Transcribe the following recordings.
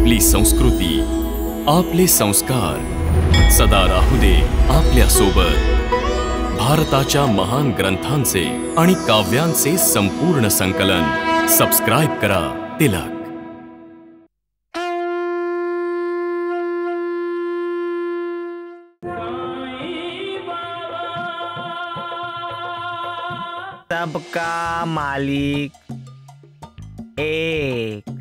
आपली संस्कृती, आपले संस्कार सदा राहू दे आपल्या सोबत। भारताच्या महान ग्रंथांचे आणि काव्यांचे संपूर्ण संकलन सबस्क्राइब करा तिलक। सबका मालिक एक,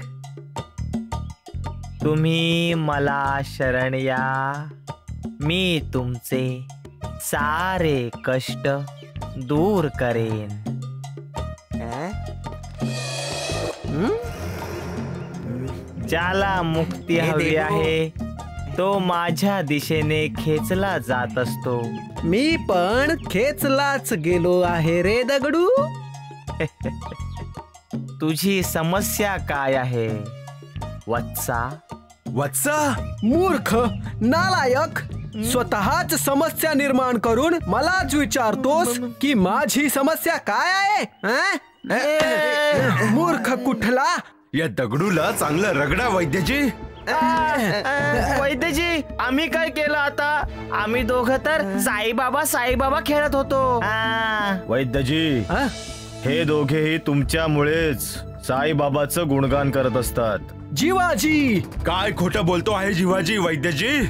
तुम्ही मला शरण या, मी तुमचे सारे कष्ट दूर करेन। ज्याला मुक्ती हवी आहे तो माझ्या दिशेने खेचला जात असतो। मी पण खेचलाच गेलो आहे रे दगडू। तुझी समस्या काय आहे वत्सा? वत्सा मूर्ख नालायक, स्वतःच समस्या निर्माण करून मलाच विचारतोस की माझी समस्या काय आहे? मूर्ख कुठला। या दगडूला चांगलं रगडा वैद्यजी। वैद्यजी आम्ही काय केलं आता? आम्ही दोघं तर साईबाबा खेळत होतो। वैद्यजी हे दोघेही तुमच्यामुळेच साईबाबाचं गुणगान करत असतात। जीवाजी काय खोटं बोलतो आहे जीवाजी? वैद्यजी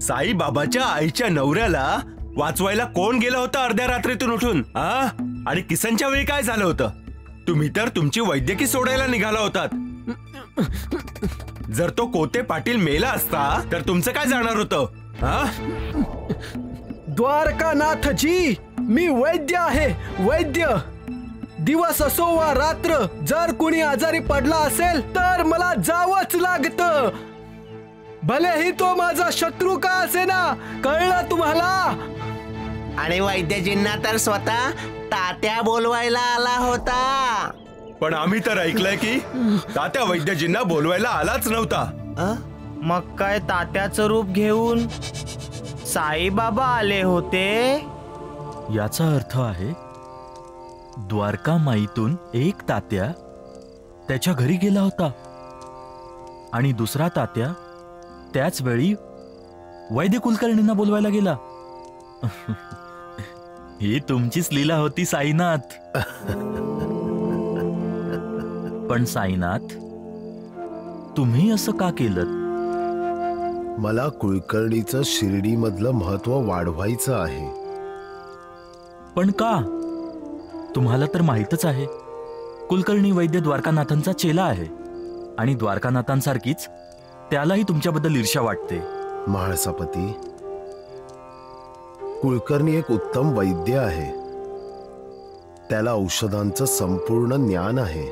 साईबाबाच्या आईच्या नवऱ्याला वाचवायला कोण गेलं होतं अर्ध्या रात्रीतून उठून? आणि किसनच्या वेळी काय झालं होतं? तुम्ही तर तुमची वैद्यकी सोडायला निघाला होतात। जर तो कोते पाटील मेला असता तर तुमचं काय जाणार होतं? द्वारकानाथजी मी वैद्य आहे, वैद्य। दिवस असो वा रात्र, जर कुणी आजारी पडला असेल तर मला जावंच लागतं, भलेही तो माझा शत्रू का असेना। कळलं तुम्हाला? आणि वैद्यजींना तर स्वतः तात्या बोलवायला आला होता। पण आम्ही तर ऐकलंय की तात्या वैद्यजींना बोलवायला आलाच नव्हता। मग काय तात्याचं रूप घेऊन साईबाबा आले होते? याचा अर्थ आहे द्वारका माईतून एक तात्या त्याच्या घरी गेला होता आणि दुसरा तात्या त्याच वेळी वैद्य कुलकर्णींना बोलवायला गेला। ही तुमचीच लीला होती साईनाथ। पण साईनाथ तुम्ही असं का केलं? मला कुलकर्णीचं शिर्डीमधलं महत्व वाढवायचं आहे। पण का? तुम्हाला तर माहीतच आहे कुलकर्णी वैद्य द्वारकानाथांचा चेला आहे आणि द्वारकानाथांसारखीच त्यालाही तुमच्याबद्दल ईर्ष्या वाटते। महाळसापती, कुलकर्णी एक उत्तम वैद्य आहे। त्याला औषधांचं संपूर्ण ज्ञान आहे,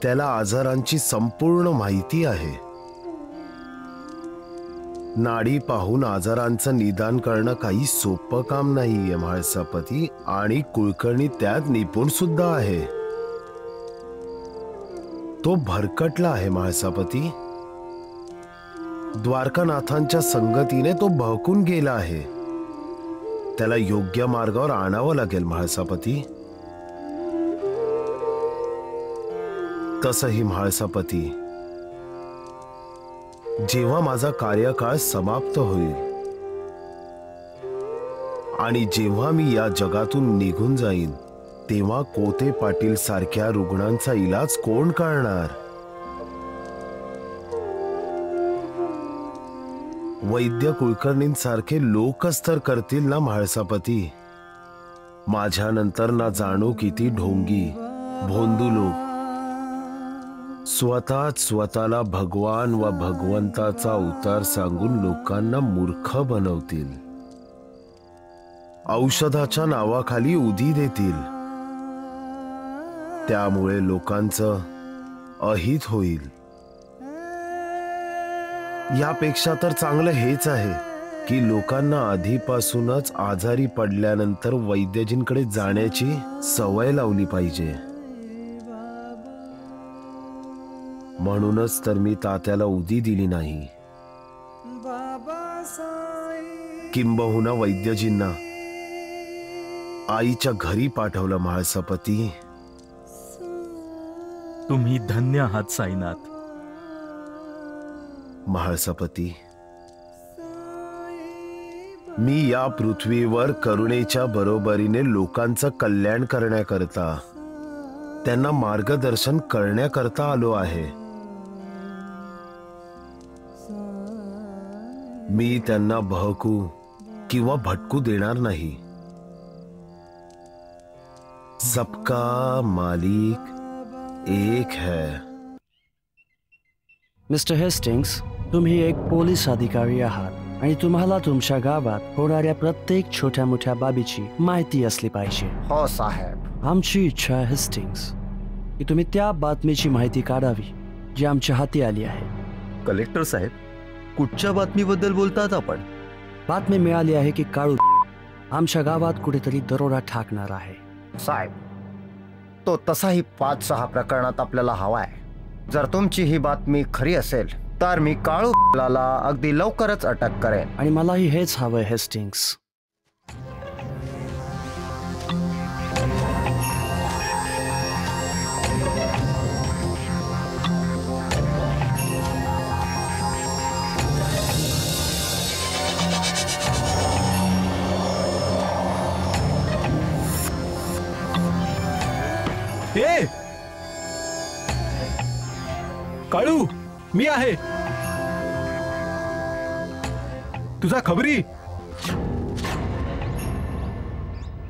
त्याला आजारांची संपूर्ण माहिती आहे। नाडी पाहून आजारांचं निदान करणं काही सोपं काम नाहीये महाळसापती, आणि कुलकर्णी त्यात निपुण सुद्धा आहे। तो भरकटला आहे महाळसापती। द्वारकानाथांच्या संगतीने तो बहकून गेला आहे। त्याला योग्य मार्गावर आणावं लागेल महाळसापती। तसंही महाळसापती, जेव्हा माझा कार्यकाळ समाप्त होईल आणि जेव्हा मी या जगातून निघून जाईन तेव्हा कोते पाटील सारख्या रुग्णांचा इलाज कोण करणार? वैद्य कुलकर्णींसारखे लोकच तर करतील ना महाळसापती। माझ्यानंतर ना जाणो किती ढोंगी भोंदू लोक स्वतःच स्वतःला भगवान व भगवंताचा अवतार सांगून लोकांना मूर्ख बनवतील, औषधाच्या नावाखाली उधी देतील। त्यामुळे लोकांचं अहित होईल। यापेक्षा तर चांगलं हेच आहे की लोकांना आधीपासूनच आजारी पडल्यानंतर वैद्यजींकडे जाण्याची सवय लावली पाहिजे। म्हणूनच तर मी तात्याला उदी दिली नाही, किंबहुना वैद्यजींना आईच्या घरी पाठवलं महाळसापती। तुम्ही धन्य आहात साईनाथ। महाळसापती, मी या पृथ्वीवर करुणेच्या बरोबरीने लोकांचं कल्याण करण्याकरता, त्यांना मार्गदर्शन करण्याकरता आलो आहे. मी त्यांना बहकू किंवा भटकू देणार नाही. सबका मालिक एक है. मिस्टर हेस्टिंग्स, तुम्ही एक पोलीस अधिकारी आहात आणि तुम्हाला तुमच्या गावात होणाऱ्या प्रत्येक छोट्या मोठ्या बाबीची माहिती असली पाहिजे. हो साहेब. आमची इच्छा आहे हेस्टिंग्स की तुम्ही त्या बातमीची माहिती काढावी जी आमच्या हाती आली आहे. कलेक्टर साहेब, कुठच्या बातमीबद्दल बोलतात आपण? बातमी मिळाली आहे की काळू आमच्या गावात कुठेतरी दरोडा ठाकणार आहे. साहेब, तो तसाही 5-6 प्रकरणात आपल्याला हवाय. जर तुमची ही बातमी खरी असेल तर मी काळूला अगदी लवकरच अटक करेन. आणि मलाही हेच हवंय हेस्टिंग्स. ए काळू, मी आहे. तुझा खबरी.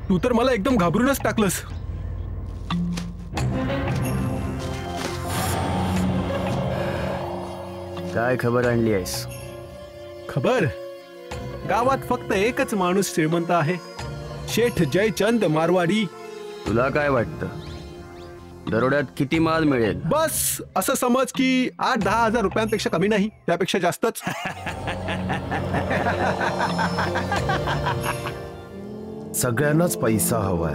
तू तर मला एकदम घाबरूनच टाकलंस. काय खबर आणली आहेस? खबर? गावात फक्त एकच माणूस श्रीमंत आहे, शेठ जयचंद मारवाडी. तुला काय वाटतं दरोड्यात किती माल मिळेल? बस असं समज की 8-10 हजार रुपयांपेक्षा कमी नाही, त्यापेक्षा जास्तच. सगळ्यांनाच पैसा हवाय,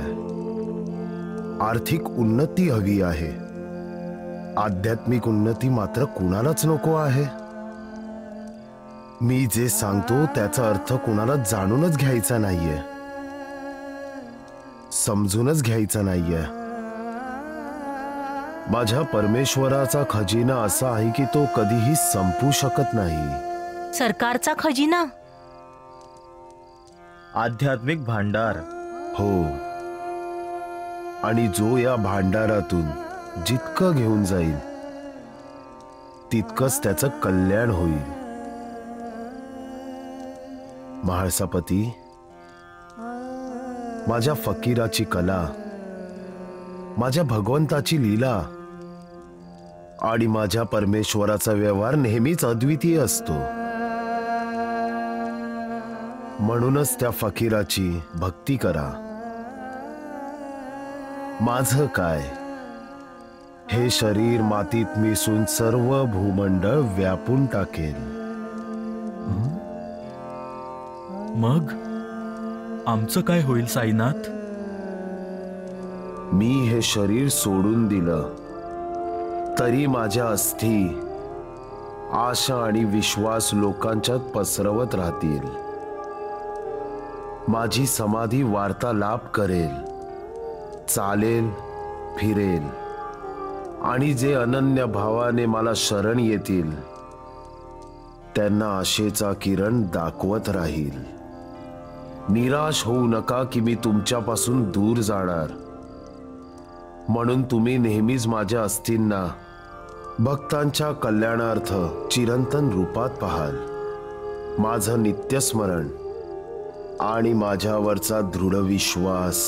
आर्थिक उन्नती हवी आहे. आध्यात्मिक उन्नती मात्र कुणालाच नको आहे. मी जे सांगतो त्याचा अर्थ कुणाला जाणूनच घ्यायचा नाहीये, समजूनच घ्यायचा नाहीये. माझ्या परमेश्वराचा खजिना असा आहे की तो कधीही संपू शकत नाही. सरकारचा खजिना? आध्यात्मिक भांडार. हो, आणि जो या भांडारातून जितकं घेऊन जाईल तितकंच त्याचं कल्याण होईल. महाळसापती, माझ्या फकीराची कला, माझ्या भगवंताची लीला आणि माझ्या परमेश्वराचा व्यवहार नेहमीच अद्वितीय असतो. म्हणूनच त्या फकीराची भक्ती करा. माझं काय, हे शरीर मातीत मिसळून सर्व भूमंडळ व्यापून टाकेल. मग आमचं काय होईल साईनाथ? मी हे शरीर सोडून दिलं तरी माझ्या अस्थी आशा आणि विश्वास लोकांच्यात पसरवत राहतील. माझी समाधी वार्तालाप करेल, चालेल, फिरेल आणि जे अनन्य भावाने मला शरण येतील त्यांना आशेचा किरण दाखवत राहील. निराश होऊ नका की मी तुमच्यापासून दूर जाणार. म्हणून तुम्ही नेहमीच माझ्या अस्थींना भक्तांच्या कल्याणार्थ चिरंतन रूपात पाहाल. माझं नित्यस्मरण आणि माझ्यावरचा दृढ विश्वास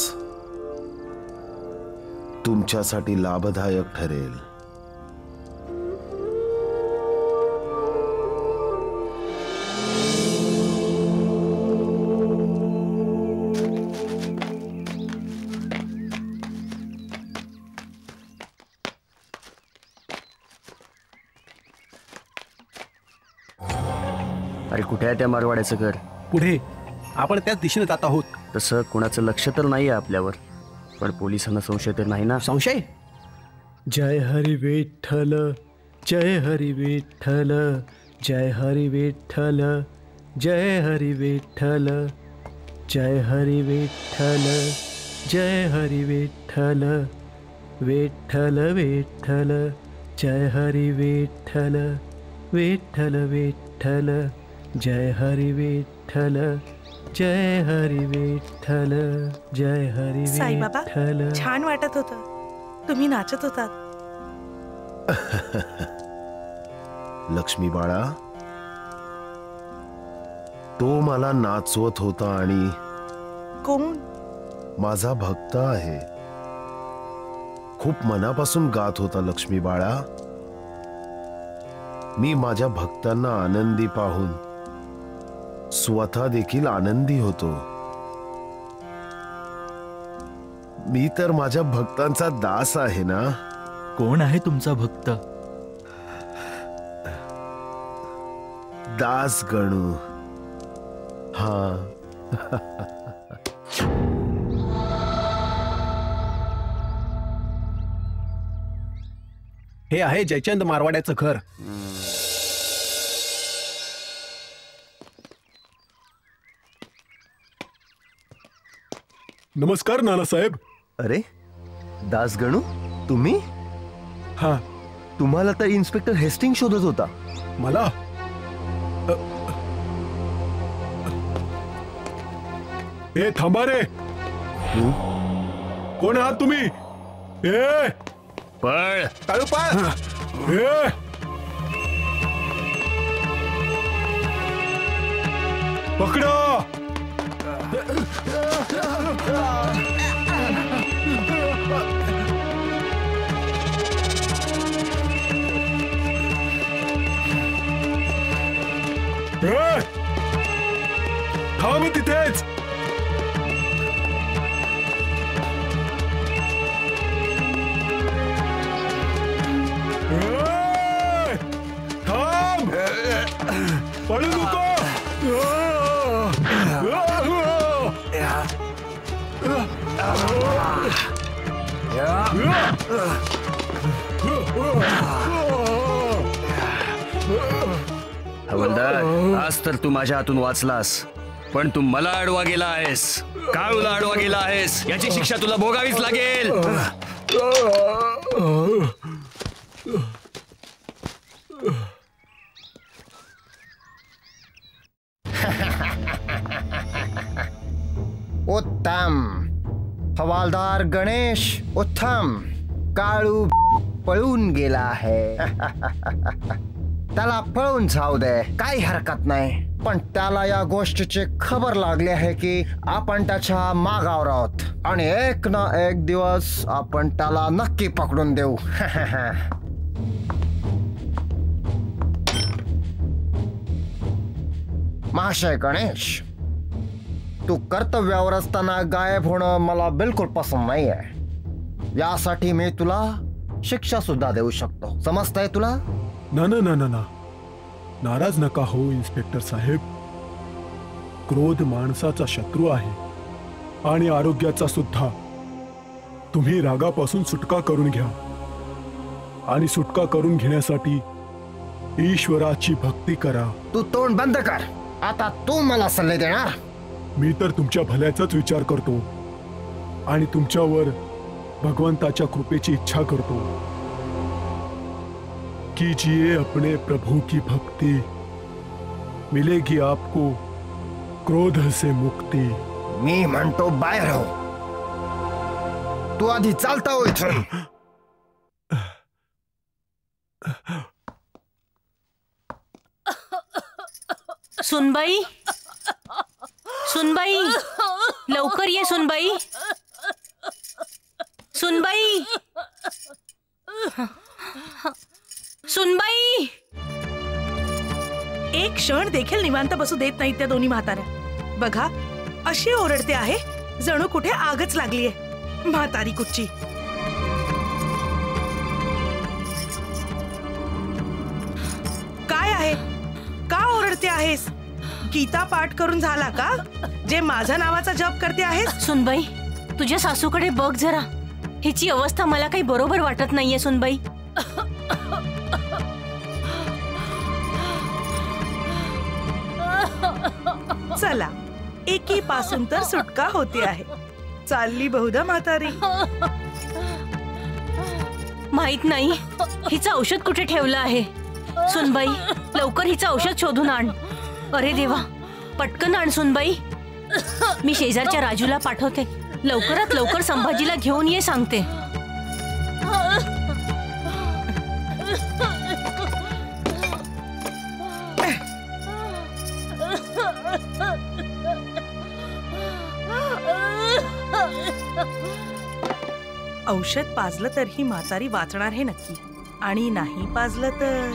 तुमच्यासाठी लाभदायक ठरेल. अरे कुठे आहे त्या मारवाड्याचं घर? पुढे. आपण त्याच दिशेने जात आहोत. तसं कुणाचं लक्ष तर नाही आहे आपल्यावर, पण पोलिसांना संशय तर नाही ना? संशय? जय हरी विठ्ठल, जय हरी विठ्ठल, जय हरी विठ्ठल, जय हरी विठ्ठल, जय हरी विठ्ठल, जय हरी विठ्ठल, विठ्ठल विठ्ठल, जय हरी विठ्ठल, विठ्ठल विठ्ठल जय हरी विठ्ठल जय हरी विठ्ठल जय हरी साईबाबा विठ्ठल. छान वाटत होतं. तुम्ही नाचत होतात. लक्ष्मी बाळा, तो मला नाचवत होता आणि कोण? माझा भक्त आहे. खूप मनापासून गात होता लक्ष्मी बाळा. मी माझ्या भक्तांना आनंदी पाहून स्वतः देखील आनंदी होतो. मी तर माझ्या भक्तांचा दास आहे ना. कोण आहे तुमचा भक्त? दास गणू. हा. हे आहे जयचंद मारवाड्याचं घर. नमस्कार नानासाहेब. अरे दासगणू, तुम्ही? हा. तुम्हाला तर इन्स्पेक्टर हेस्टिंग शोधत होता. मला ए थांबा रे. कोण आहात तुम्ही? ए पळ. काळू पळ. ए पकडा. थांब तिथेच. थांब. पळू नको. हवलदार, आज तर तू माझ्या हातून वाचलास, पण तू मला अडवा गेला आहेस. काळूला अडवा गेला आहेस. याची शिक्षा तुला भोगावीच लागेल. उत्तम. हवालदार गणेश, उत्तम. काळू पळून गेला आहे. त्याला पळून जाऊ दे, काही हरकत नाही. पण त्याला या गोष्टीची खबर लागली आहे की आपण त्याच्या मागावर आहोत आणि एक ना एक दिवस आपण त्याला नक्की पकडून देऊ. महाशय गणेश, तू कर्तव्यावर असताना गायब होणं मला बिलकुल पसंत नाही आहे. यासाठी मी तुला शिक्षा सुद्धा देऊ शकतो. समजतंय तुला? ना ना ना ना ना, नाराज नका हो इन्स्पेक्टर साहेब. क्रोध माणसाचा शत्रू आहे आणि आरोग्याचा सुद्धा. तुम्ही रागापासून सुटका करून घ्या आणि सुटका करून घेण्यासाठी ईश्वराची भक्ती करा. तू तोंड बंद कर. आता तू मला सल्ले देणार? मी तर तुमच्या भल्याचाच विचार करतो आणि तुमच्यावर भगवंताच्या कृपेची इच्छा करतो. कीजिए अपने प्रभु की भक्ति, मिलेगी आपको क्रोध से मुक्ति. मी म्हणतो बाहेर हो. तू आधी चालता हो इथून. सुनबाई, सुनबाई, लवकर ये सुनबाई. सुनबाई, सुनबाई. एक क्षण देखील निवांत बसू देत नाहीत त्या दोन्ही म्हाताऱ्या. बघा, अशी ओरडते आहे जणू कुठे आगच लागलीये. म्हातारी कुच्ची. काय आहे? का ओरडते आहेस? गीता पाठ करून झाला का, जे माझ्या नावाचा जप करते आहेस? सुनबाई, तुझ्या सासूकडे बघ जरा. हिची अवस्था मला काही बरोबर वाटत नाहीये सुनबाई. चला, एकीपासून तर सुटका होते आहे. चालली बहुधा म्हातारी. माहित नाही हिचं औषध कुठे ठेवलं आहे. सुनबाई, लवकर हिचं औषध शोधून आण. अरे देवा, पटकन आण सुनबाई. मी शेजारच्या राजूला पाठवते. लवकरात लवकर संभाजीला घेऊन ये सांगते. औषध पाजलं तर ही म्हातारी वाचणार हे नक्की, आणि नाही पाजलं तर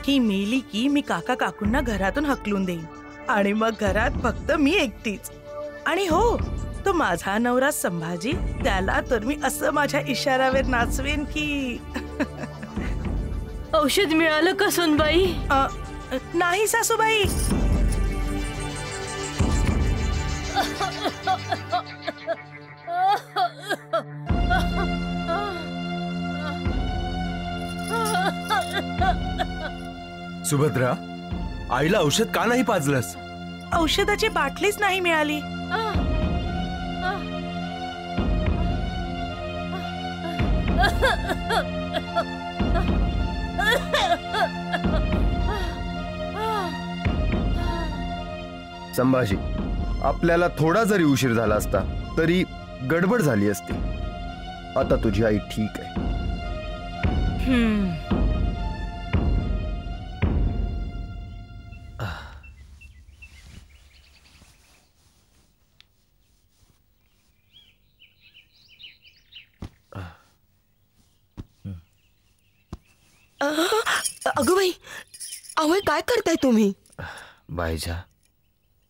ही मेली की मी काका काकूंना घरातून हकलून देईन आणि मग घरात फक्त मी एकटीच. आणि हो, तो माझा नवरा संभाजी, त्याला तर मी असं माझ्या इशाऱ्यावर नाचवेन की. औषध मिळालं का सुनबाई? नाही सासूबाई. सुभद्रा, आईला औषध का नाही पाजलंस? औषधाची बाटलीच नाही मिळाली. संभाजी, आपल्याला थोडा जरी उशीर झाला असता तरी गडबड झाली असती. आता तुझी आई ठीक आहे. अगं बाई, अहो काय करताय तुम्ही? बायजा,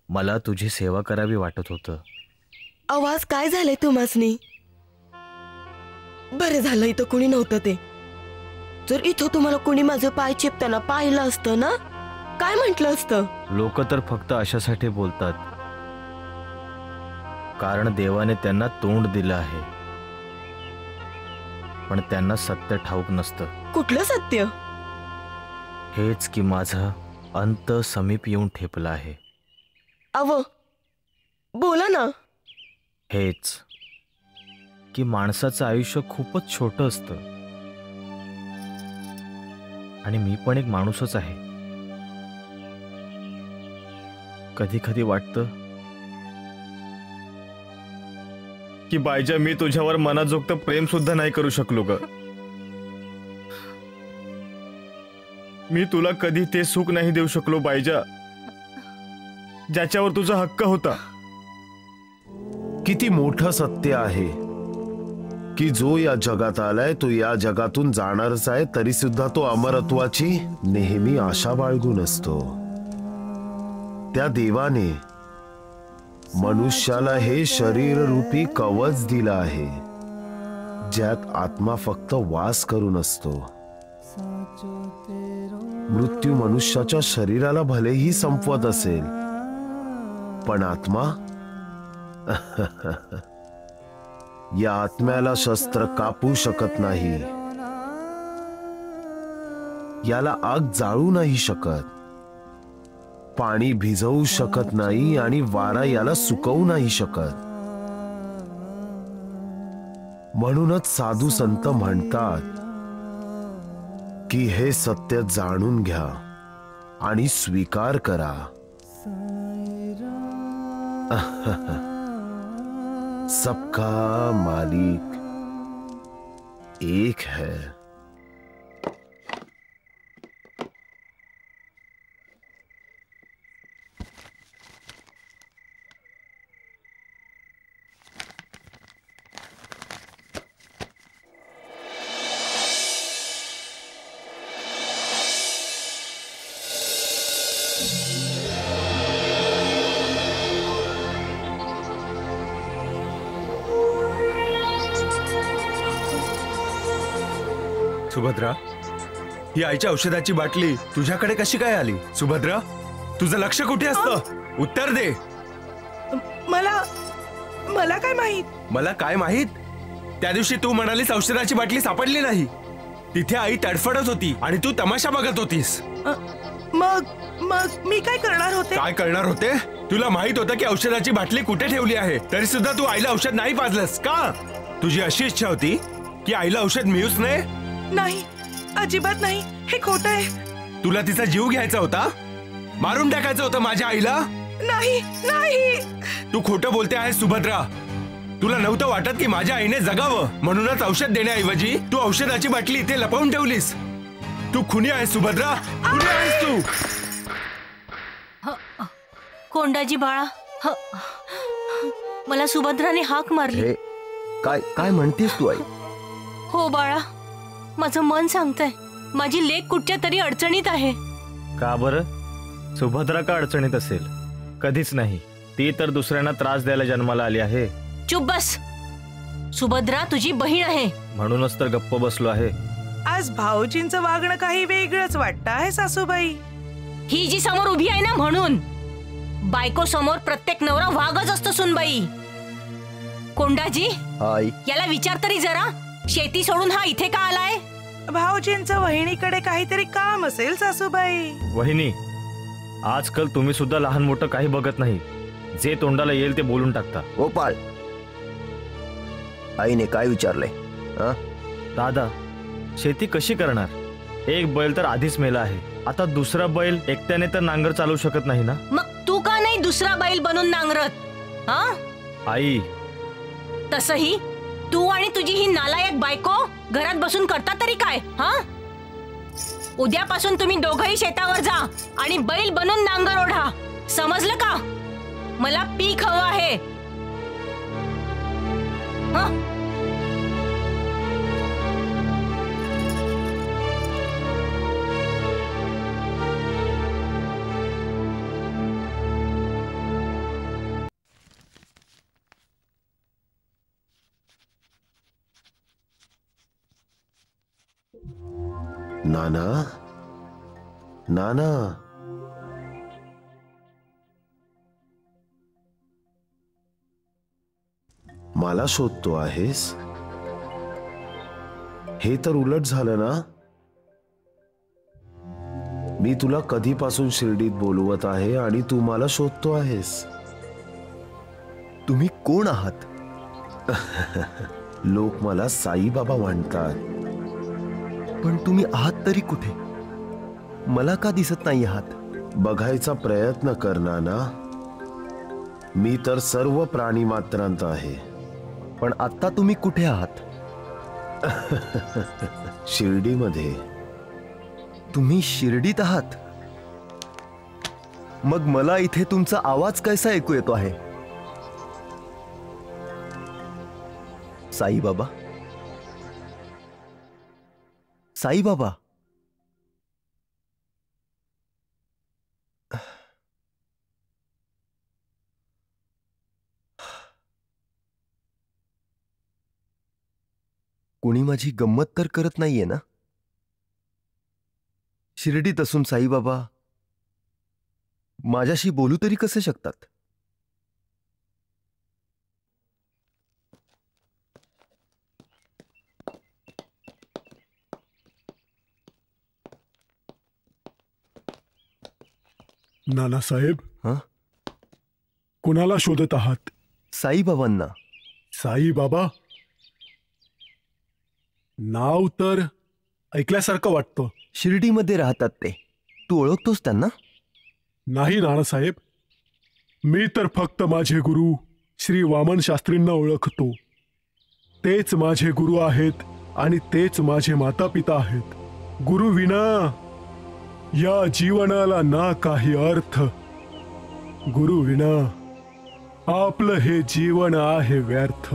मला तुझी सेवा करावी वाटत होतं. आवाज काय झालंय तुम्हासनी? बरं झालं इथं कुणी नव्हतं ते. जर इथं तुम्हाला कुणी माझं पाय चेपताना पाहिलं असतं ना, काय म्हटलं असतं? लोक तर फक्त अशासाठी बोलतात कारण देवाने त्यांना तोंड दिलं आहे, पण त्यांना सत्य ठाऊक नसतं. कुठलं सत्य? हेच की माझं अंत समीप येऊन ठेपलं आहे. अव बोला ना. हेच की माणसाचं आयुष्य खूपच छोटं असतं आणि मी पण एक माणूसच आहे. कधी कधी वाटतं की बायजा, मी तुझ्यावर मनाजोगतं प्रेम सुद्धा नाही करू शकलो ग. मी तुला कधी ते सुख नाही देऊ शकलो बायजा, ज्याच्यावर तुझा हक्क होता. किती मोठं सत्य आहे की जो या जगात आलाय तो या जगातून जाणारच आहे, तरी सुद्धा तो अमरत्वाची नेहमी आशा बाळगून असतो. त्या देवाने मनुष्याला हे शरीर रूपी कवच दिलं आहे, ज्यात आत्मा फक्त वास करून असतो. मृत्यू मनुष्याच्या शरीराला भलेही संपवत असेल, पण आत्मा या आत्म्याला शस्त्र कापू शकत नाही, याला आग जाळू नाही शकत, पाणी भिजवू शकत नाही आणि वारा याला सुकवू नाही शकत. म्हणूनच साधू संत म्हणतात की हे सत्य जाणून घ्या आणि स्वीकार करा. सबका मालिक एक है. सुभद्रा, ही आईच्या औषधाची बाटली तुझ्याकडे कशी काय आली? सुभद्रा, तुझं लक्ष कुठे असतं? उत्तर दे. मला काय माहित? मला काय माहित? त्या दिवशी तू म्हणालीस औषधाची बाटली सापडली नाही. तिथे आई तडफडत होती आणि तू तमाशा बघत होतीस. मग मी काय करणार होते? काय करणार होते? तुला माहित होतं की औषधाची बाटली कुठे ठेवली आहे, तरी सुद्धा तू आईला औषध नाही पाजलंस का? तुझी अशी इच्छा होती की आईला औषध मिळूच नाही? नाही, अजिबात नाही, हे खोटं आहे. तुला तिचा जीव घ्यायचा होता, मारून टाकायचं होतं माझ्या आईला? नाही नाही. तू खोटं बोलते आहेस सुभद्रा. तुला नव्हतं वाटत की माझ्या आईने जगावं म्हणूनच औषध देण्याऐवजी तू औषधाची बाटली इथे लपवून ठेवलीस. तू खुनी आहेस सुभद्रा, खुनी आहेस तू. कोंडाजी बाळा, मला सुभद्राने हाक मारली. काय काय म्हणतेस तू आई? हो बाळा, माझं मन सांगतंय माझी लेक कुठच्या तरी अडचणीत आहे. का बरं? सुभद्रा का अडचणीत असेल? कधीच नाही. ती तर दुसऱ्यांना त्रास द्यायला जन्माला आली आहे. चुप बस. सुभद्रा तुझी बहीण आहे. म्हणूनच तर गप्प बसलो आहे. आज भाऊजींचं वागणं काही वेगळंच वाटतं आहे सासूबाई. ही जी समोर उभी आहे ना, म्हणून बायको समोर प्रत्येक नवरा वागच असतो सुनबाई. कोंडाजी, याला विचार तरी जरा, शेती सोडून हा इथे का आलाय? भाऊजींचं वहिनीकडे काहीतरी काम असेल सासूबाई. वहिनी, आजकाल तुम्ही सुद्धा लहान मोठं काही बघत नाही. जे तोंडाला येईल ते बोलून टाकता. गोपाळ, आईने काय विचारलंय? दादा, शेती कशी करणार? एक बैल तर आधीच मेला आहे. आता दुसरा बैल एकट्याने तर नांगर चालू शकत नाही ना. मग तू का नाही दुसरा बैल बनून नांगरत? हा आई, तसही तू आणि तुझी ही नालायक बायको घरात बसून करता तरी काय? हा, उद्यापासून तुम्ही दोघंही शेतावर जा आणि बैल बनून नांगर ओढा. समजलं का? मला पीक हवं आहे. नाना, नाना, मला शोधतो आहेस? हे तर उलट झालं ना. मी तुला कधीपासून शिर्डीत बोलवत आहे आणि तू मला शोधतो आहेस. तुम्ही कोण आहात? लोक मला साईबाबा म्हणतात. पण तुम्ही आहात तरी कुठे? मला का दिसत नाही आहात? बघायचा प्रयत्न कर नाना. मी तर सर्व प्राणी मात्रांत आहे. पण आता तुम्ही कुठे आहात? शिर्डीमध्ये. तुम्ही शिर्डीत आहात? मग मला इथे तुमचा आवाज कसा ऐकू येतो आहे? साईबाबा, साईबाबा, कोणी माझी गंमत तर करत नाहीये ना? शिर्डीत असून साईबाबा माझ्याशी बोलू तरी कसे शकतात? नानासाहेब, कुणाला शोधत आहात? साईबाबांना. साईबाबा? नाव तर ऐकल्यासारखं वाटतं. शिर्डीमध्ये राहतात ते. तू ओळखतोस त्यांना? नाही नानासाहेब, मी तर फक्त माझे गुरु श्री वामन शास्त्रींना ओळखतो. तेच माझे गुरु आहेत आणि तेच माझे माता पिता आहेत. गुरु विना या जीवनाला ना काही अर्थ. गुरु विना आपलं हे जीवन आहे व्यर्थ.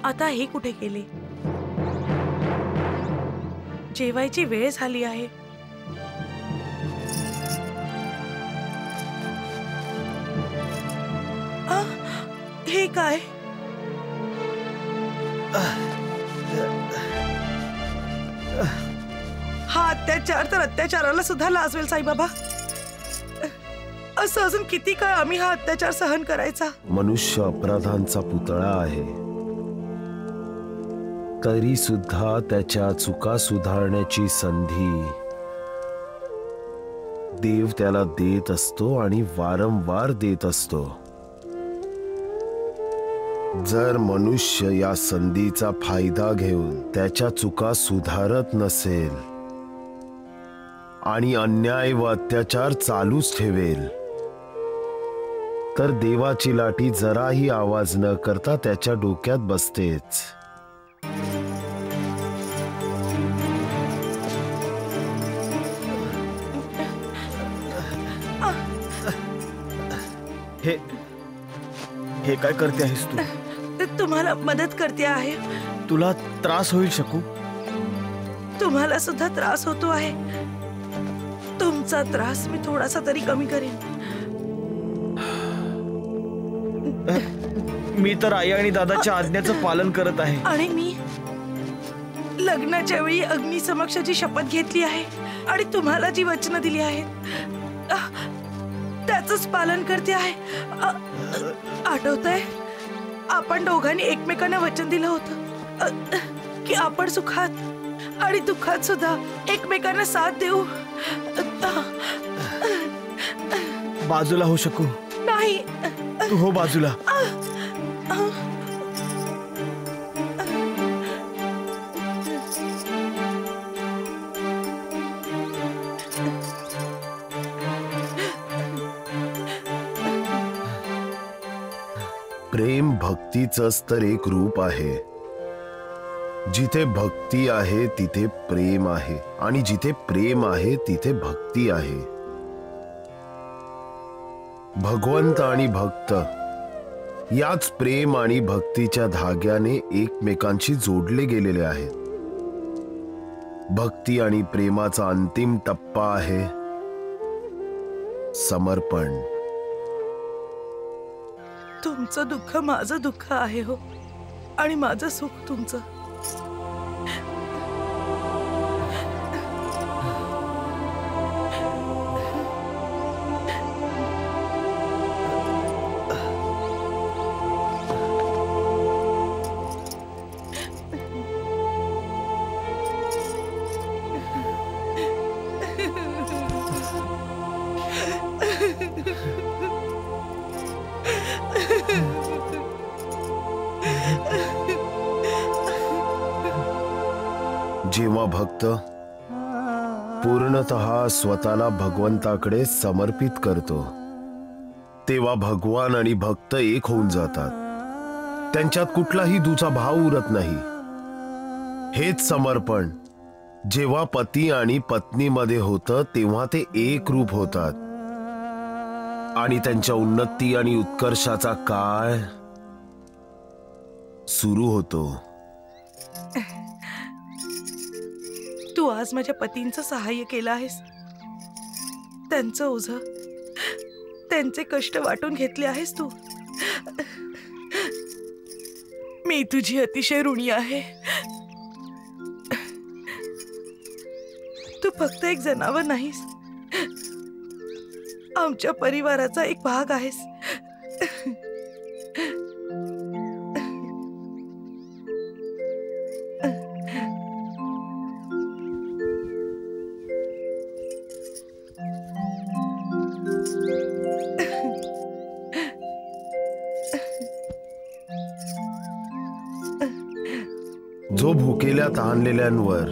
आता हे कुठे गेले? जेवायची वेळ झाली आहे. हे काय? हा अत्याचार तर अत्याचाराला सुद्धा लाजवेल साईबाबा. असं अजून किती काळ आम्ही हा अत्याचार सहन करायचा? मनुष्य अपराधांचा पुतळा आहे. तरी सुद्धा त्याच्या चुका सुधारण्याची संधी देव त्याला देत असतो आणि वारंवार देत असतो. जर मनुष्य या संधीचा फायदा घेऊन त्याच्या चुका सुधारत नसेल आणि अन्याय व अत्याचार चालूच ठेवेल तर देवाची लाठी जराही आवाज न करता त्याच्या डोक्यात बसतेच. हे काय करते आहेस तू? तुम्हाला मदत करते आहे. तुला त्रास होईल शकू? तुम्हाला सुद्धा त्रास होतो आहे. तुमचा त्रास मी थोडासा तरी कमी करेन. मी तर आई आणि दादाच्या आज्ञेचं पालन करत आहे. आणि मी लग्नाच्या वेळी अग्निसमक्षाची शपथ घेतली आहे आणि तुम्हाला जी वचनं दिली आहेत त्याचंच पालन करते आहे. आठवतंय आपण दोघांनी एकमेकांना वचन दिलं होतं की आपण सुखात आणि दुःखात सुद्धा एकमेकांना साथ देऊ. बाजूला हो शकू? नाही. तू हो बाजूला. प्रेम भक्तीचंच तर एक रूप आहे. जिथे भक्ती आहे तिथे प्रेम आहे आणि जिथे प्रेम आहे तिथे भक्ती आहे. भगवंत आणि भक्त याच प्रेम आणि भक्तीच्या धाग्याने एकमेकांशी जोडले गेलेले आहेत. भक्ती आणि प्रेमाचा अंतिम टप्पा आहे समर्पण. तुमचं दुःख माझं दुःख आहे हो आणि माझं सुख तुमचं. जेव्हा भक्त पूर्णतः स्वतःला भगवंताकडे समर्पित करतो तेव्हा भगवान आणि भक्त एक होऊन जातात. त्यांच्यात कुठलाही दुचा भाव उरत नाही. हेच समर्पण जेव्हा पती आणि पत्नीमध्ये होतं तेव्हा ते एक रूप होतात आणि त्यांच्या उन्नती आणि उत्कर्षाचा काळ सुरू होतो. तू आज माझ्या पतींचं सहाय्य केलं आहेस. त्यांचं ओझं त्यांचे कष्ट वाटून घेतले आहेस तू. मी तुझी अतिशय ऋणी आहे. तू फक्त एक जनावर नाहीस, आमच्या परिवाराचा एक भाग आहेस. जो भुकेल्या ताणलेल्यांवर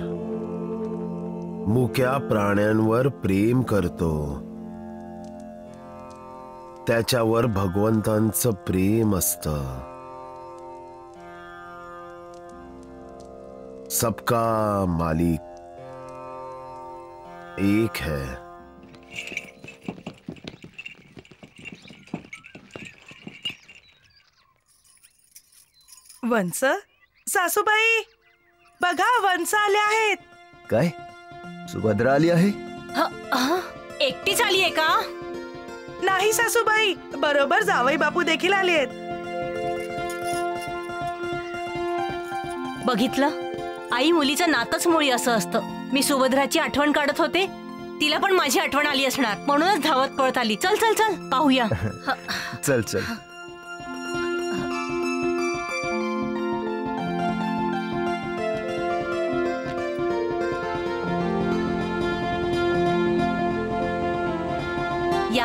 मुक्या प्राण्यांवर प्रेम करतो त्याच्यावर भगवंतांचं प्रेम असतं. सबका मालिक एक है. वंस, सासूबाई बघा, वंस आले आहेत. काय? सुभद्रा आली आहे? एकटीच आली आहे का? नाही सासूबाई, बरोबर जावई बापू देखील आले आहेत. बघितलं, आई मुलीचं नातच मुळी असं असतं. मी सुभद्राची आठवण काढत होते, तिला पण माझी आठवण आली असणार, म्हणूनच धावत पळत आली. चल चल चल पाहूया. चल चल.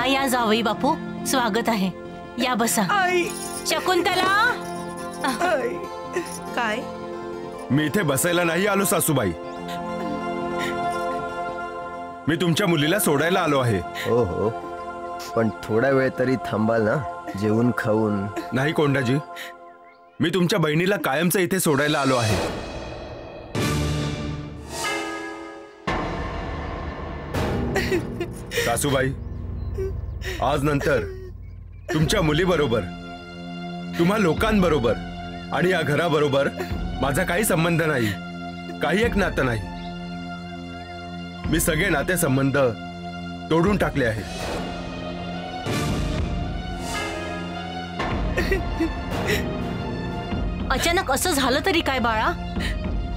या या जावई बापू, स्वागत आहे. या बसा. आई. शकुंतला. काय? मी इथे बसायला नाही आलो सासूबाई. मी तुमच्या मुलीला सोडायला आलो आहे. हो हो, पण थोडा वेळ तरी थांबाल ना, जेवून खाऊन. नाही कोंडाजी, मी तुमच्या बहिणीला कायमचं इथे सोडायला आलो आहे. सासूबाई, आज नंतर तुमच्या मुलीबरोबर, तुम्हा लोकांबरोबर आणि या घराबरोबर माझा काही संबंध नाही, काही एक नातं नाही. मी सगळे नाते संबंध तोडून टाकले आहेत. अचानक असं झालं तरी काय बाळा,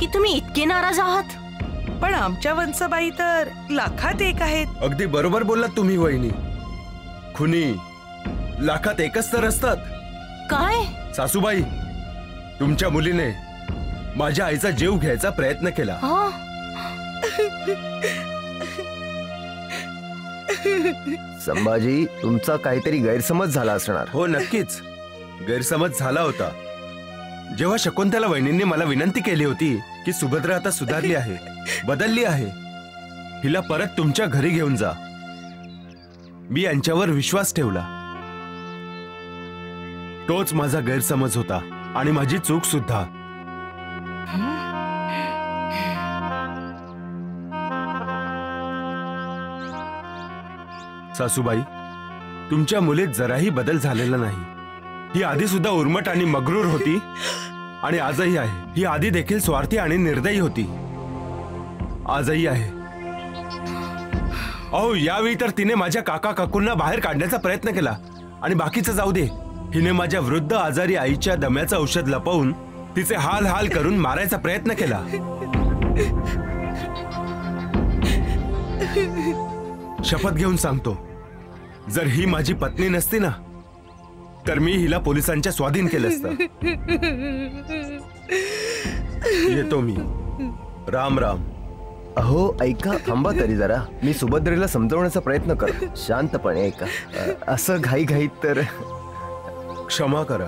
की तुम्ही इतके नाराज आहात? पण आमच्या वंसबाई तर लाखात एक आहेत. अगदी बरोबर बोललात तुम्ही वहिनी. खुनी लाखात एकच तर असतात. काय सासूबाई, तुमच्या मुलीने माझ्या आईचा जीव घ्यायचा प्रयत्न केला. संभाजी, तुमचा काहीतरी गैरसमज झाला असणार. हो नक्कीच, गैरसमज झाला होता. जेव्हा शकुंतला वहिनींनी मला विनंती केली होती की सुभद्रा आता सुधारली आहे, बदलली आहे, हिला परत तुमच्या घरी घेऊन जा, मी यांच्यावर विश्वास ठेवला. तोच माझा गैरसमज होता आणि माझी चूक सुद्धा. सासूबाई, तुमच्या मुलीत जराही बदल झालेला नाही. ही आधी सुद्धा उर्मट आणि मगरूर होती आणि आजही आहे. ही आधी देखील स्वार्थी आणि निर्दयी होती, आजही आहे. अहो, यावेळी तर तिने माझ्या काका काकूंना बाहेर काढण्याचा प्रयत्न केला. आणि बाकीचं जाऊ दे, हिने माझ्या वृद्ध आजारी आईच्या दम्याचं औषध लपवून तिचे हाल हाल करून मारायचा प्रयत्न केला. शपथ घेऊन सांगतो, जर ही माझी पत्नी नसती ना, तर मी हिला पोलिसांच्या स्वाधीन केलं असतं. येतो मी. राम राम. अहो ऐका, थांबा तरी जरा. मी सुभद्रेला समजवण्याचा प्रयत्न कर. शांतपणे ऐका. असं घाईघाईत तर. क्षमा करा.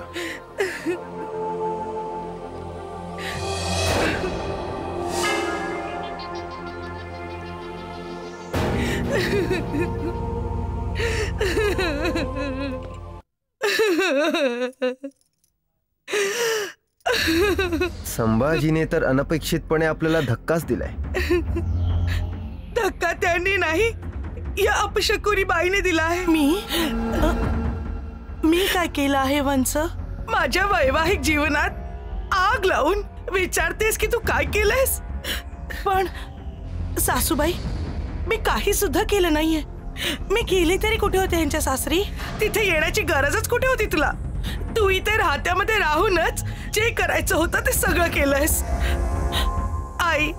संभाजीने तर अनपेक्षितपणे आपल्याला धक्काच दिलाय. धक्का त्यांनी नाही, या अपशकुनी बाईने दिला आहे. मी काय केलं आहे वंस? माझ्या वैवाहिक जीवनात आग लावून विचारतेस की तू काय केलंयस? पण सासूबाई, मी काही सुद्धा केलं नाहीये. मी गेले तरी कुठे होते यांच्या सासरी? तिथे येण्याची गरजच कुठे होती तुला? तू इथे राहत्यामध्ये राहूनच जे करायचं होतं ते सगळं केलंयस. आई,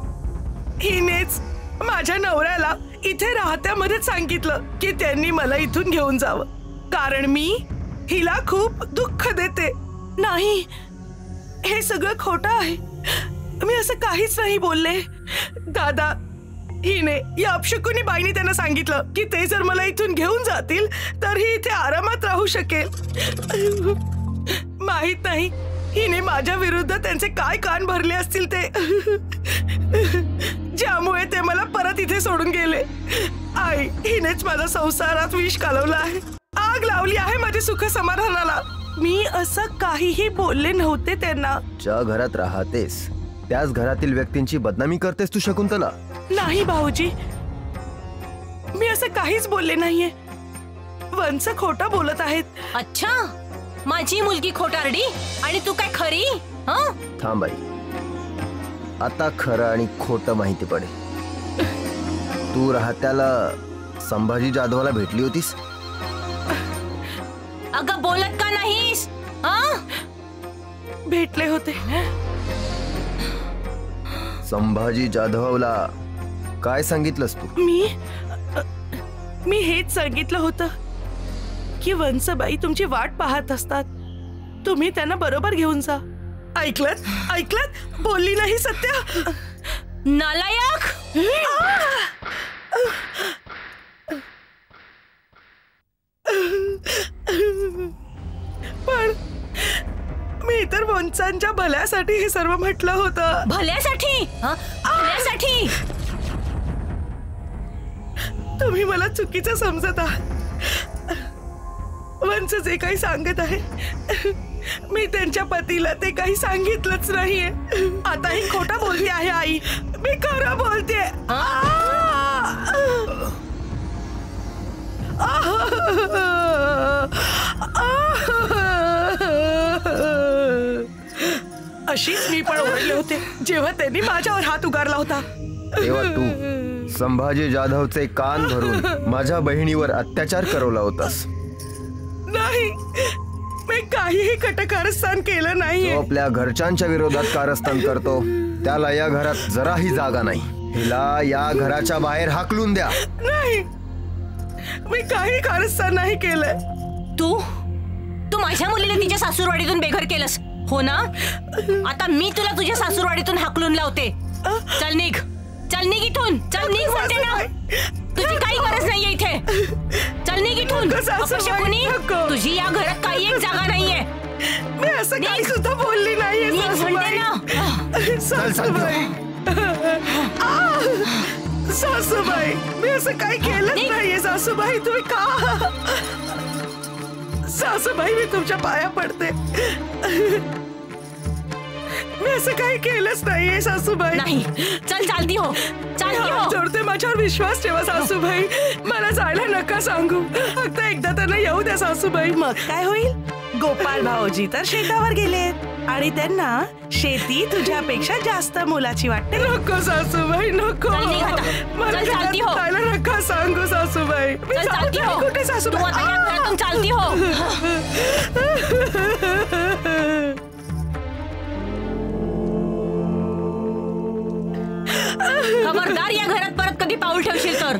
हिनेच माझ्या नवऱ्याला इथे राहत्यामध्येच सांगितलं की त्यांनी मला इथून घेऊन जावं, कारण मी हिला खूप दुःख देते. नाही, हे सगळं खोटं आहे. मी असं काहीच नाही बोलले. दादा, हिने या अपशकुनी बाईने त्यांना सांगितलं की ते जर मला इथून घेऊन जातील तर ही इथे आरामात राहू शकेल. माहित नाही हिने माझ्या विरुद्ध त्यांचे काय कान भरले असतील ते, ज्यामुळे ते मला परत इथे सोडून गेले. आई, हिनेच माझ्या संसारात विष कालवलं आहे, आग लावली आहे माझ्या सुख समाधानाला. मी असं काहीही बोलले नव्हते त्यांना. ज्या घरात राहतेस त्याच घरातील व्यक्तींची बदनामी करतेस तू शकुंतला. नाही भाऊजी, मी असं काहीच बोलले नाहीये. वंस खोटा बोलत आहेत. अच्छा, माझी मुलगी खोटारडी आणि तू काय खरी? थांब आई, आता खरं आणि खोटं माहिती पडेल. तू राहत्याला संभाजी जाधवाला भेटली होतीस? अगं बोलत का नाहीस? भेटले होते. संभाजी जाधवला काय सांगितलंस तू? मी हेच सांगितलं होतं की वंसबाई तुमची वाट पाहत असतात, तुम्ही त्यांना बरोबर घेऊन जा. ऐकलत बोलली नाही सत्या. नालायक. तर वंशांच्या भल्यासाठी हे सर्व म्हटलं होतं. भल्यासाठी? भल्यासाठी? तुम्ही मला चुकीचं समजत आहात. वंश जे काही सांगत आहे मी त्यांच्या पतीला ते काही सांगितलंच नाहीये. आता ही खोटं बोलते आहे आई. मी खरं बोलते. अशीच मी पण ओरडले होते जेव्हा त्यांनी माझ्यावर हात उगारला होता. तेव्हा तू संभाजी जाधवचे कान धरून माझ्या बहिणीवर अत्याचार करवला होतास. नाही, मी काहीही कटकारस्थान केलं नाही. आपल्या घरच्यांच्या विरोधात कारस्थान करतो त्याला या घरात जराही जागा नाही. हिला या घराच्या बाहेर हाकलून द्या. नाही, मी काही कारस्थान नाही केलं. तू माझ्या मुलीला तिच्या सासूरवाडीतून बेघर केलंस हो ना? आता मी तुला तुझ्या सासूरवाडीतून हाकलून लावते. चल निघ, चल निघ इथून. चल निघ म्हणते ना. तुझी काही गरज नाहीये इथे. चल निघ इथून. अपशकुनी, तुझी या घरात काही एक जागा नाहीये. मी असं काही सुद्धा बोलली नाहीये म्हणते ना. सासूबाई, सासूबाई, मी असं काही केलंच नाहीये. सासूबाई तुम्ही का? सासूबाई मी तुमच्या पाया पडते. मी असं काही केलंच नाहीये सासूबाई. नाही, चल चालती हो, चालती हो. जोडते, माझ्यावर विश्वास ठेवा सासूबाई. मला जायला नका सांगू. फक्त एकदा त्यांना येऊ द्या सासूबाई. मग काय होईल? गोपाळ भाऊजी तर शेतावर गेलेत आणि त्यांना शेती तुझ्यापेक्षा जास्त मोलाची वाटते. नको सासूबाई, नको. मला जायला नका सांगू सासूबाई. कुठे सासूबाई? चालती हो. खबरदार या घरात परत कधी पाऊल ठेवशील तर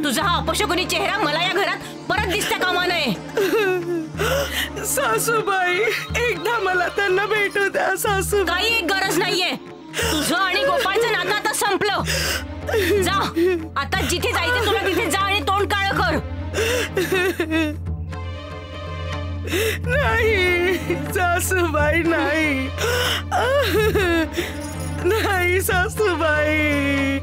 तुझा हा अपशकुनी चेहरा मला या घरात परत दिसता कामा नये. सासूबाई, एकदा मला त्यांना भेटू द्या सासूबाई. काही एक गरज नाहीये. तुझं आणि गोपाळचं नातं आता संपलं. जा आता जिथे जायचं तुला तिथे जा आणि तोंड काळं कर. नाही सासूबाई, नाही. नाही सासूबाई.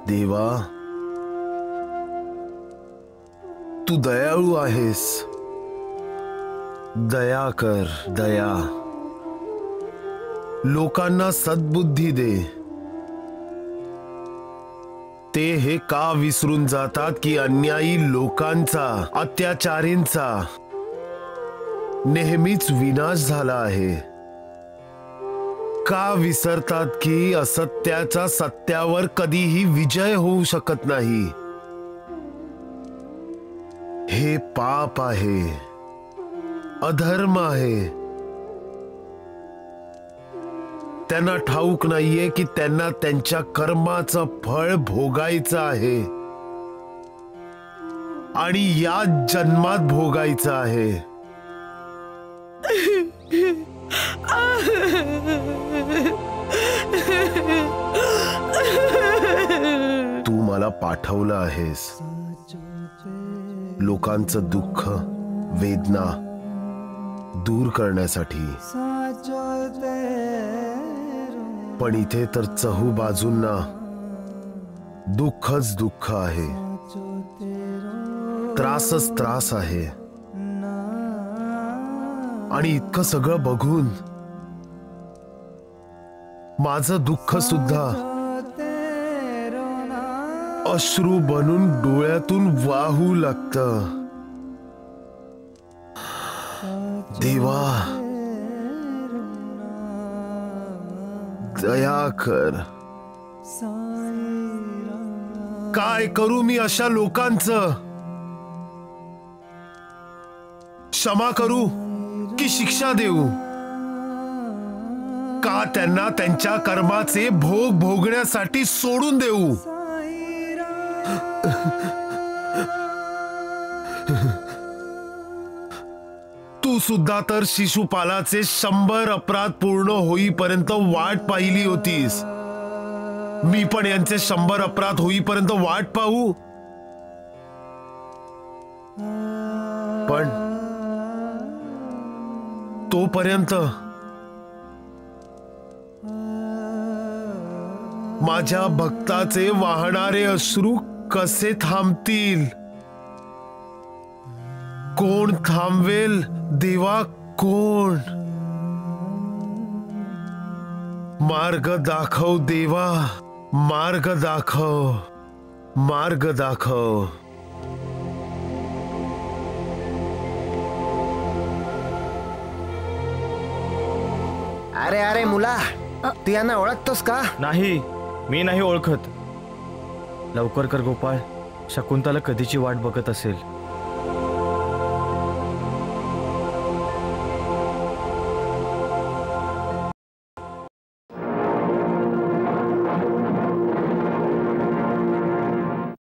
देवा, तू दयाळू आहेस. दया कर, दया. लोकांना सद्बुद्धी दे. ते हे का विसरून जातात की अन्यायी लोकांचा, अत्याचारींचा नेहमीच विनाश झाला आहे. का विसरतात की असत्याचा सत्यावर कधीही विजय होऊ शकत नाही. हे पाप आहे, अधर्म आहे. त्यांना ठाऊक नाहीये की त्यांना त्यांच्या कर्माचं फळ भोगायचं आहे आणि या जन्मात भोगायचं आहे. तू मला पाठवलं आहेस लोकांचं दुःख, वेदना दूर करण्यासाठी. पण इथे तर चहू बाजूंना दुःखच दुःख आहे, त्रासच त्रास आहे. आणि इतकं सगळं बघून माझं दुःख सुद्धा अश्रू बनून डोळ्यातून वाहू लागतं. देवा, दया कर. काय करू मी अशा लोकांचं? क्षमा करू की शिक्षा देऊ? का त्यांना त्यांच्या कर्माचे भोग भोगण्यासाठी सोडून देऊ? तू सुद्धा तर शिशुपालाचे 100 अपराध पूर्ण होईपर्यंत वाट पाहिली होतीस. मी पण यांचे 100 अपराध होईपर्यंत वाट पाहू? पण तोपर्यंत माझ्या भक्ताचे वाहणारे अश्रू कसे थांबतील? कोण थांबवेल देवा? कोण? मार्ग दाखव देवा, मार्ग दाखव, मार्ग दाखव. अरे अरे मुला, तू यांना ओळखतोस का? नाही, मी नाही ओळखत. लवकर कर गोपाळ, शकुंतला कधीची वाट बघत असेल.